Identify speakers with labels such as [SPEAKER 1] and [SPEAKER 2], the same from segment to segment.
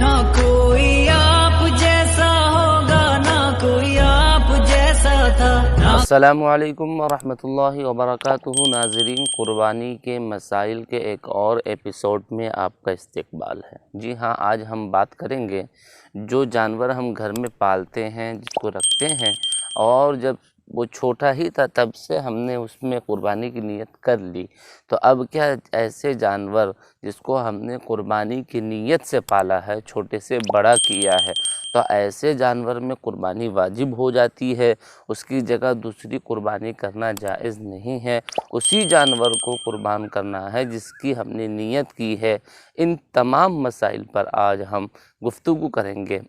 [SPEAKER 1] ना कोई आप जैसा होगा, ना कोई आप जैसा था।
[SPEAKER 2] अस्सलामु अलैकुम वरहमतुल्लाहि वबरकातुहू। नाज़रीन, कुर्बानी के मसाइल के एक और एपिसोड में आपका इस्तकबाल है। जी हाँ, आज हम बात करेंगे जो जानवर हम घर में पालते हैं, जिसको रखते हैं, और जब वो छोटा ही था तब से हमने उसमें कुर्बानी की नीयत कर ली, तो अब क्या ऐसे जानवर जिसको हमने कुर्बानी की नीयत से पाला है, छोटे से बड़ा किया है, तो ऐसे जानवर में कुर्बानी वाजिब हो जाती है, उसकी जगह दूसरी कुर्बानी करना जायज़ नहीं है, उसी जानवर को कुर्बान करना है जिसकी हमने नीयत की है। इन तमाम मसाइल पर आज हम गुफ्तगू करेंगे।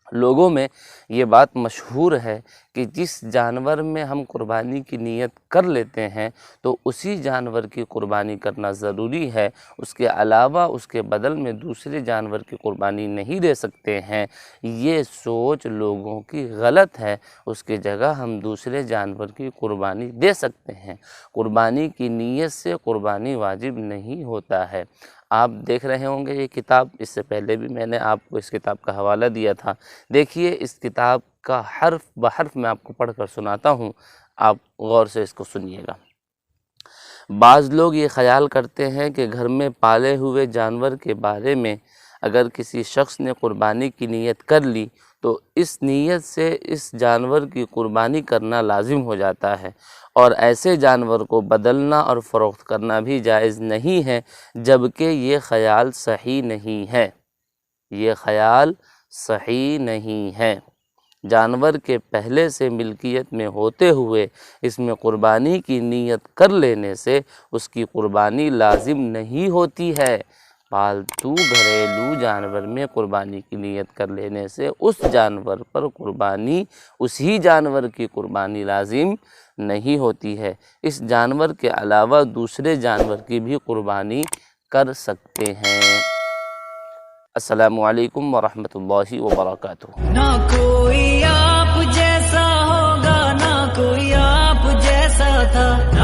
[SPEAKER 2] लोगों में ये बात मशहूर है कि जिस जानवर में हम कुर्बानी की नीयत कर लेते हैं तो उसी जानवर की कुर्बानी करना ज़रूरी है, उसके अलावा उसके बदल में दूसरे जानवर की कुर्बानी नहीं दे सकते हैं। ये सोच लोगों की गलत है, उसकी जगह हम दूसरे जानवर की कुर्बानी दे सकते हैं। कुर्बानी की नीयत से कुर्बानी वाजिब नहीं होता है। आप देख रहे होंगे ये किताब, इससे पहले भी मैंने आपको इस किताब का हवाला दिया था। देखिए, इस किताब का हर्फ ब हर्फ मैं आपको पढ़कर सुनाता हूँ, आप गौर से इसको सुनिएगा। बाज़ लोग ये ख़याल करते हैं कि घर में पाले हुए जानवर के बारे में अगर किसी शख्स ने कुर्बानी की नीयत कर ली तो इस नीयत से इस जानवर की कुर्बानी करना लाजिम हो जाता है, और ऐसे जानवर को बदलना और फ़रोख्त करना भी जायज़ नहीं है, जबकि ये ख़याल सही नहीं है। ये ख़याल सही नहीं है। जानवर के पहले से मिल्कियत में होते हुए इसमें कुर्बानी की नीयत कर लेने से उसकी कुर्बानी लाजिम नहीं होती है। पालतू घरेलू जानवर में कुर्बानी की नीयत कर लेने से उस जानवर पर कुर्बानी, उसी जानवर की कुर्बानी लाजिम नहीं होती है। इस जानवर के अलावा दूसरे जानवर की भी कुर्बानी कर सकते हैं। अस्सलामु अलैकुम वरहमतुल्लाहि वबरकातुहू।
[SPEAKER 1] ना कोई आप जैसा होगा, ना कोई आप जैसा था।